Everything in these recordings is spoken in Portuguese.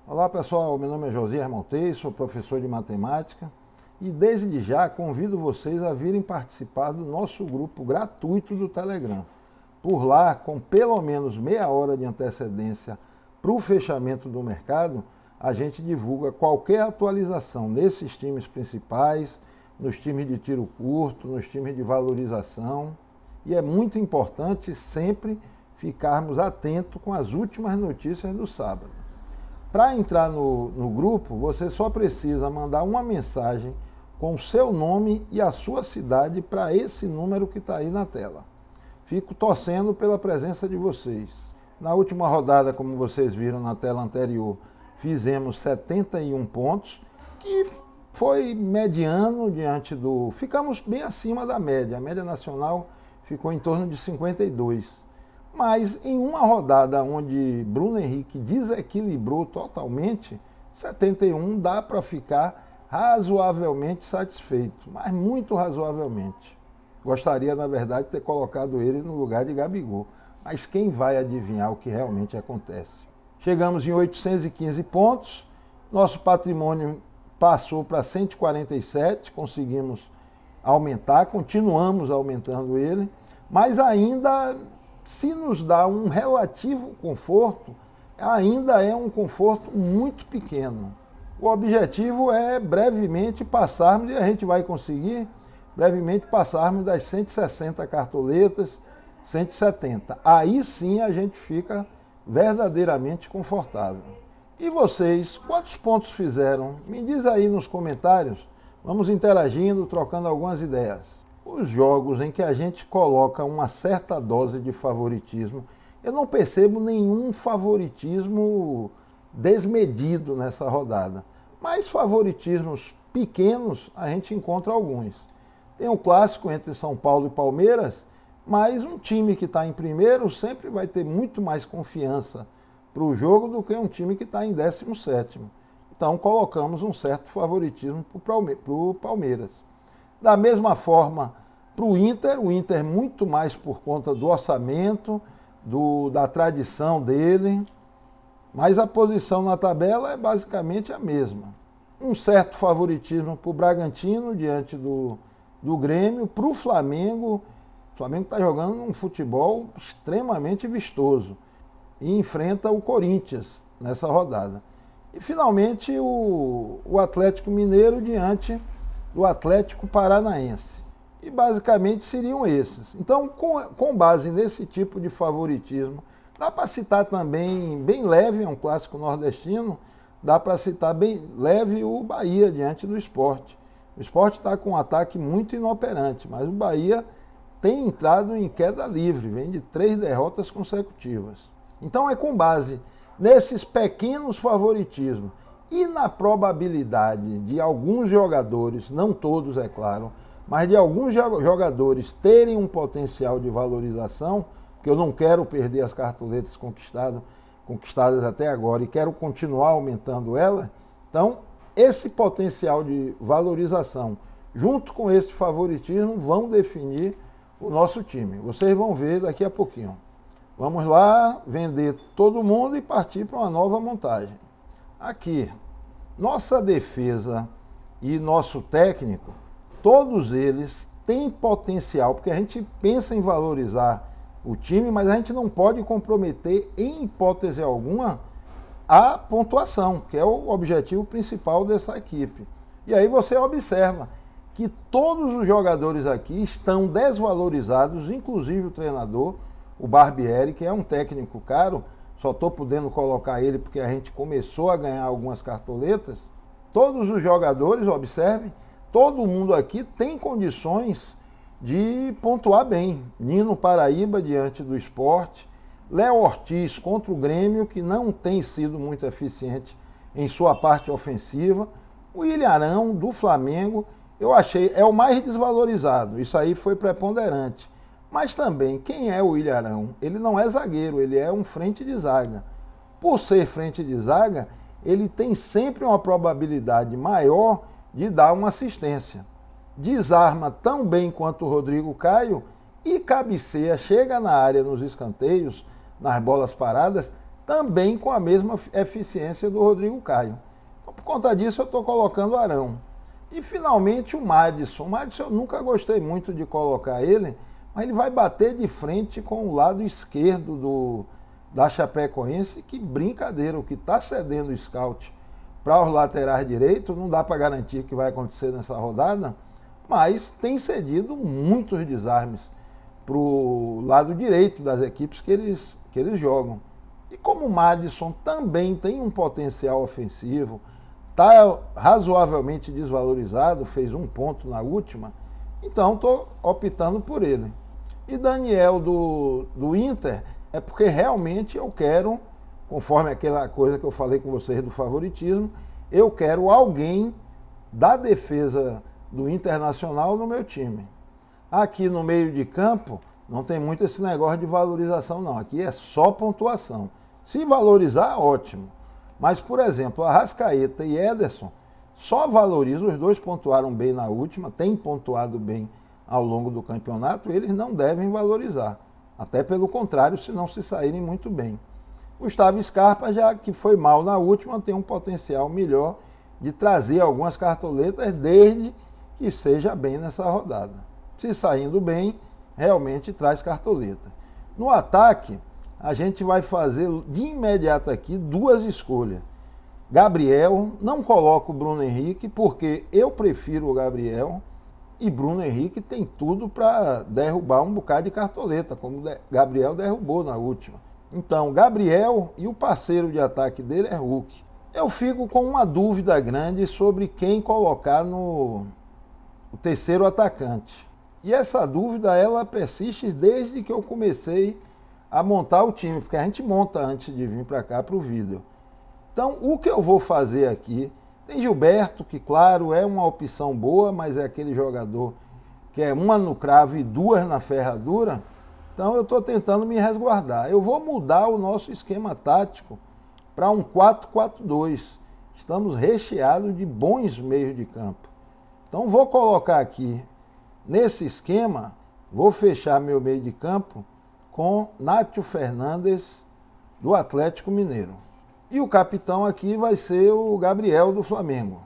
Olá pessoal, meu nome é Josias Maltês, sou professor de matemática e desde já convido vocês a virem participar do nosso grupo gratuito do Telegram. Por lá, com pelo menos meia hora de antecedência para o fechamento do mercado, a gente divulga qualquer atualização nesses times principais, nos times de tiro curto, nos times de valorização. E é muito importante sempre ficarmos atentos com as últimas notícias do sábado. Para entrar no grupo, você só precisa mandar uma mensagem com o seu nome e a sua cidade para esse número que está aí na tela. Fico torcendo pela presença de vocês. Na última rodada, como vocês viram na tela anterior, fizemos 71 pontos, que foi mediano diante do... Ficamos bem acima da média. A média nacional ficou em torno de 52. Mas em uma rodada onde Bruno Henrique desequilibrou totalmente, 71 dá para ficar razoavelmente satisfeito, mas muito razoavelmente. Gostaria, na verdade, de ter colocado ele no lugar de Gabigol, mas quem vai adivinhar o que realmente acontece? Chegamos em 815 pontos, nosso patrimônio passou para 147, conseguimos aumentar, continuamos aumentando ele, mas ainda... Se nos dá um relativo conforto, ainda é um conforto muito pequeno. O objetivo é brevemente passarmos, e a gente vai conseguir, brevemente passarmos das 160 cartoletas, 170. Aí sim a gente fica verdadeiramente confortável. E vocês, quantos pontos fizeram? Me diz aí nos comentários, vamos interagindo, trocando algumas ideias. Os jogos em que a gente coloca uma certa dose de favoritismo, eu não percebo nenhum favoritismo desmedido nessa rodada. Mas favoritismos pequenos a gente encontra alguns. Tem um clássico entre São Paulo e Palmeiras, mas um time que está em primeiro sempre vai ter muito mais confiança para o jogo do que um time que está em 17º. Então colocamos um certo favoritismo para o Palmeiras. Da mesma forma, para o Inter muito mais por conta do orçamento, da tradição dele, mas a posição na tabela é basicamente a mesma. Um certo favoritismo para o Bragantino diante do Grêmio, para o Flamengo. O Flamengo está jogando um futebol extremamente vistoso e enfrenta o Corinthians nessa rodada. E finalmente o Atlético Mineiro diante do Atlético Paranaense. E basicamente seriam esses. Então, com base nesse tipo de favoritismo, dá para citar também, bem leve, é um clássico nordestino, dá para citar bem leve o Bahia diante do Sport. O Sport está com um ataque muito inoperante, mas o Bahia tem entrado em queda livre, vem de 3 derrotas consecutivas. Então é com base nesses pequenos favoritismos e na probabilidade de alguns jogadores, não todos é claro, mas de alguns jogadores terem um potencial de valorização, que eu não quero perder as cartoletas conquistadas até agora e quero continuar aumentando ela, então esse potencial de valorização, junto com esse favoritismo, vão definir o nosso time. Vocês vão ver daqui a pouquinho. Vamos lá vender todo mundo e partir para uma nova montagem. Aqui, nossa defesa e nosso técnico, todos eles têm potencial, porque a gente pensa em valorizar o time, mas a gente não pode comprometer, em hipótese alguma, a pontuação, que é o objetivo principal dessa equipe. E aí você observa que todos os jogadores aqui estão desvalorizados, inclusive o treinador, o Barbieri, que é um técnico caro, só estou podendo colocar ele porque a gente começou a ganhar algumas cartoletas. Todos os jogadores, observe, todo mundo aqui tem condições de pontuar bem. Nino Paraíba diante do Sport, Léo Ortiz contra o Grêmio, que não tem sido muito eficiente em sua parte ofensiva. O Ilharão do Flamengo, eu achei, é o mais desvalorizado, isso aí foi preponderante. Mas também, quem é o Ilharão? Ele não é zagueiro, ele é um frente de zaga. Por ser frente de zaga, ele tem sempre uma probabilidade maior de dar uma assistência. Desarma tão bem quanto o Rodrigo Caio e cabeceia, chega na área nos escanteios, nas bolas paradas, também com a mesma eficiência do Rodrigo Caio. Então, por conta disso, eu estou colocando o Arão. E, finalmente, o Madison. O Madison eu nunca gostei muito de colocar ele, mas ele vai bater de frente com o lado esquerdo da Chapecoense. Que brincadeira, o que está cedendo o scout para os laterais direitos, não dá para garantir que vai acontecer nessa rodada, mas tem cedido muitos desarmes para o lado direito das equipes que eles jogam. E como o Madison também tem um potencial ofensivo, está razoavelmente desvalorizado, fez 1 ponto na última, então estou optando por ele. E Daniel do Inter é porque realmente eu quero, conforme aquela coisa que eu falei com vocês do favoritismo, eu quero alguém da defesa do Internacional no meu time. Aqui no meio de campo não tem muito esse negócio de valorização não, aqui é só pontuação. Se valorizar, ótimo. Mas, por exemplo, Arrascaeta e Ederson só valorizam, os dois pontuaram bem na última, têm pontuado bem ao longo do campeonato, eles não devem valorizar. Até pelo contrário, se não se saírem muito bem. Gustavo Scarpa, já que foi mal na última, tem um potencial melhor de trazer algumas cartoletas desde que seja bem nessa rodada. Se saindo bem, realmente traz cartoleta. No ataque, a gente vai fazer de imediato aqui 2 escolhas. Gabriel, não coloco o Bruno Henrique, porque eu prefiro o Gabriel, e Bruno Henrique tem tudo para derrubar um bocado de cartoleta, como Gabriel derrubou na última. Então, Gabriel e o parceiro de ataque dele é Hulk. Eu fico com uma dúvida grande sobre quem colocar no terceiro atacante. E essa dúvida, ela persiste desde que eu comecei a montar o time, porque a gente monta antes de vir para cá para o vídeo. Então, o que eu vou fazer aqui, tem Gilberto, que claro, é uma opção boa, mas é aquele jogador que é 1 no cravo e 2 na ferradura. Então eu estou tentando me resguardar. Eu vou mudar o nosso esquema tático para um 4-4-2. Estamos recheados de bons meios de campo. Então vou colocar aqui, nesse esquema, vou fechar meu meio de campo com Nátio Fernandes, do Atlético Mineiro. E o capitão aqui vai ser o Gabriel, do Flamengo.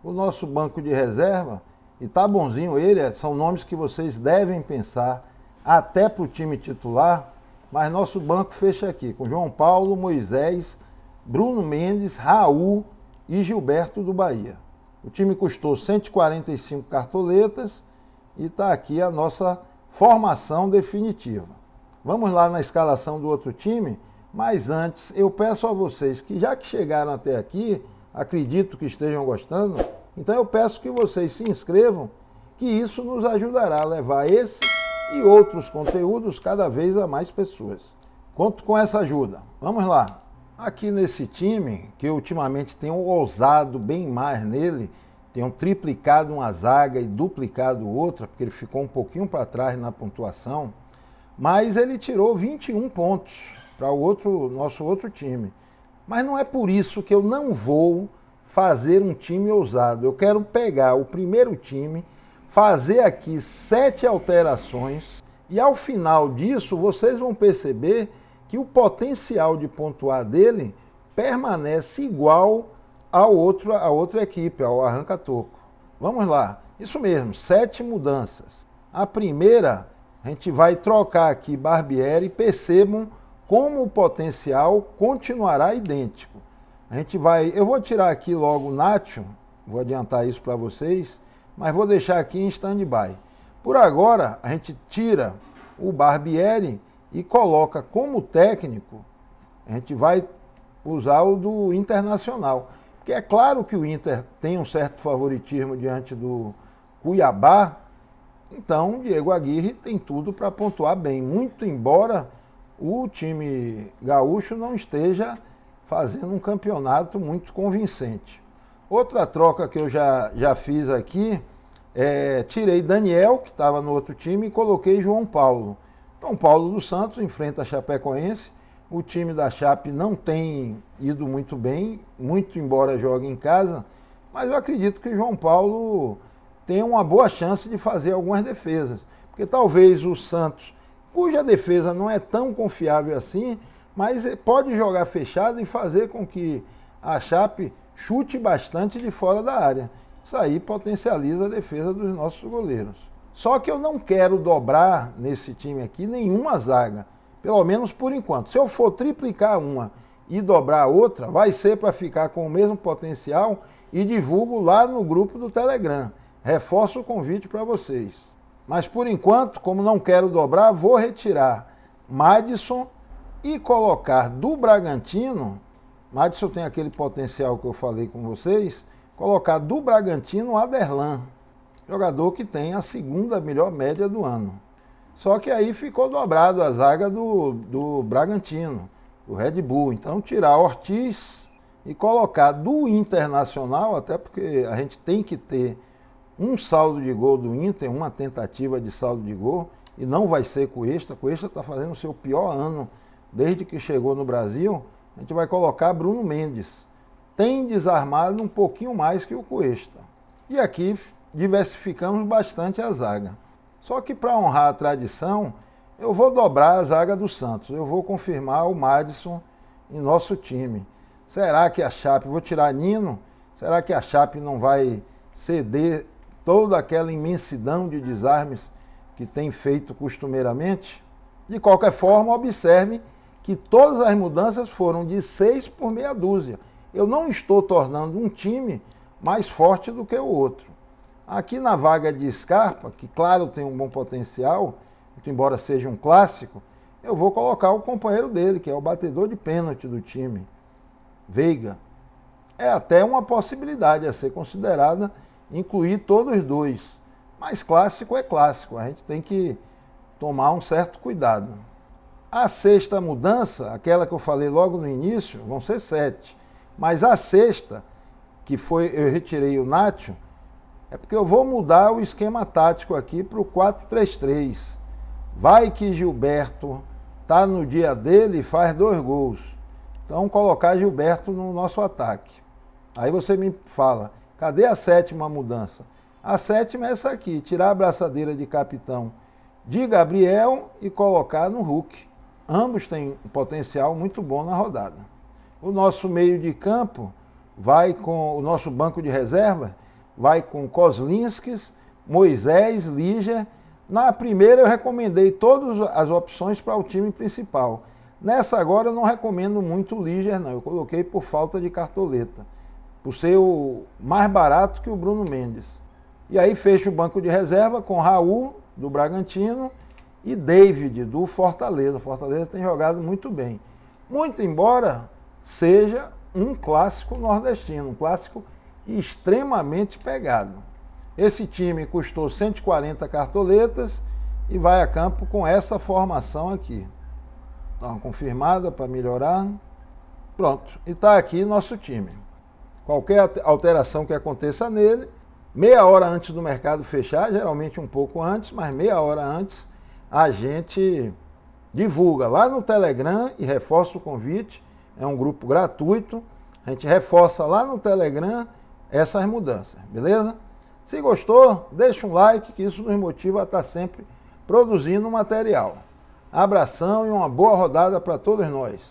O nosso banco de reserva, e tá bonzinho ele, são nomes que vocês devem pensar até para o time titular, mas nosso banco fecha aqui com João Paulo, Moisés, Bruno Mendes, Raul e Gilberto do Bahia. O time custou 145 cartoletas e está aqui a nossa formação definitiva. Vamos lá na escalação do outro time, mas antes eu peço a vocês que, já que chegaram até aqui, acredito que estejam gostando, então eu peço que vocês se inscrevam, que isso nos ajudará a levar esse e outros conteúdos cada vez a mais pessoas. Conto com essa ajuda. Vamos lá. Aqui nesse time, que eu ultimamente tenho ousado bem mais nele, tenho triplicado uma zaga e duplicado outra, porque ele ficou um pouquinho para trás na pontuação, mas ele tirou 21 pontos para o nosso outro time. Mas não é por isso que eu não vou fazer um time ousado. Eu quero pegar o primeiro time, fazer aqui 7 alterações e ao final disso vocês vão perceber que o potencial de pontuar dele permanece igual à outra equipe, ao arranca-toco. Vamos lá, isso mesmo, 7 mudanças. A primeira, a gente vai trocar aqui Barbieri e percebam como o potencial continuará idêntico. Eu vou tirar aqui logo o Nacho, vou adiantar isso para vocês, mas vou deixar aqui em stand-by. Por agora, a gente tira o Barbieri e coloca como técnico, a gente vai usar o do Internacional. Porque é claro que o Inter tem um certo favoritismo diante do Cuiabá, então o Diego Aguirre tem tudo para pontuar bem, muito embora o time gaúcho não esteja fazendo um campeonato muito convincente. Outra troca que eu já fiz aqui, tirei Daniel, que estava no outro time, e coloquei João Paulo. João Paulo dos Santos enfrenta a Chapecoense. O time da Chape não tem ido muito bem, muito embora jogue em casa, mas eu acredito que o João Paulo tem uma boa chance de fazer algumas defesas. Porque talvez o Santos, cuja defesa não é tão confiável assim, mas pode jogar fechado e fazer com que a Chape chute bastante de fora da área. Isso aí potencializa a defesa dos nossos goleiros. Só que eu não quero dobrar nesse time aqui nenhuma zaga, pelo menos por enquanto. Se eu for triplicar uma e dobrar a outra, vai ser para ficar com o mesmo potencial e divulgo lá no grupo do Telegram. Reforço o convite para vocês. Mas por enquanto, como não quero dobrar, vou retirar Madison e colocar do Bragantino, Madison tem aquele potencial que eu falei com vocês, colocar do Bragantino Aderlan, jogador que tem a segunda melhor média do ano. Só que aí ficou dobrado a zaga do Bragantino, do Red Bull. Então tirar Ortiz e colocar do Internacional, até porque a gente tem que ter um saldo de gol do Inter, uma tentativa de saldo de gol, e não vai ser Cuesta. Cuesta está fazendo o seu pior ano desde que chegou no Brasil. A gente vai colocar Bruno Mendes. Tem desarmado um pouquinho mais que o Cuesta. E aqui diversificamos bastante a zaga. Só que para honrar a tradição, eu vou dobrar a zaga do Santos. Eu vou confirmar o Madison em nosso time. Será que a Chape, vou tirar Nino, será que a Chape não vai ceder toda aquela imensidão de desarmes que tem feito costumeiramente? De qualquer forma, observe que todas as mudanças foram de 6 por meia dúzia. Eu não estou tornando um time mais forte do que o outro. Aqui na vaga de Scarpa, que claro tem um bom potencial, embora seja um clássico, eu vou colocar o companheiro dele, que é o batedor de pênalti do time, Veiga. É até uma possibilidade a ser considerada incluir todos os dois. Mas clássico é clássico, a gente tem que tomar um certo cuidado. A sexta mudança, aquela que eu falei logo no início, vão ser 7. Mas a sexta, que foi, eu retirei o Nacho, é porque eu vou mudar o esquema tático aqui para o 4-3-3. Vai que Gilberto está no dia dele e faz 2 gols. Então colocar Gilberto no nosso ataque. Aí você me fala, cadê a 7ª mudança? A 7ª é essa aqui, tirar a braçadeira de capitão de Gabriel e colocar no Hulk. Ambos têm um potencial muito bom na rodada. O nosso meio de campo vai com o nosso banco de reserva, vai com Kozlinskis, Moisés, Líger. Na primeira eu recomendei todas as opções para o time principal. Nessa agora eu não recomendo muito o Líger, não. Eu coloquei por falta de cartoleta, por ser o mais barato que o Bruno Mendes. E aí fecha o banco de reserva com Raul, do Bragantino, e David, do Fortaleza. O Fortaleza tem jogado muito bem. Muito embora seja um clássico nordestino, um clássico extremamente pegado. Esse time custou 140 cartoletas e vai a campo com essa formação aqui. Dá uma confirmada para melhorar. Pronto, e está aqui nosso time. Qualquer alteração que aconteça nele, meia hora antes do mercado fechar, geralmente um pouco antes, mas meia hora antes, a gente divulga lá no Telegram e reforça o convite. É um grupo gratuito. A gente reforça lá no Telegram essas mudanças, beleza? Se gostou, deixa um like, que isso nos motiva a estar sempre produzindo material. Abração e uma boa rodada para todos nós.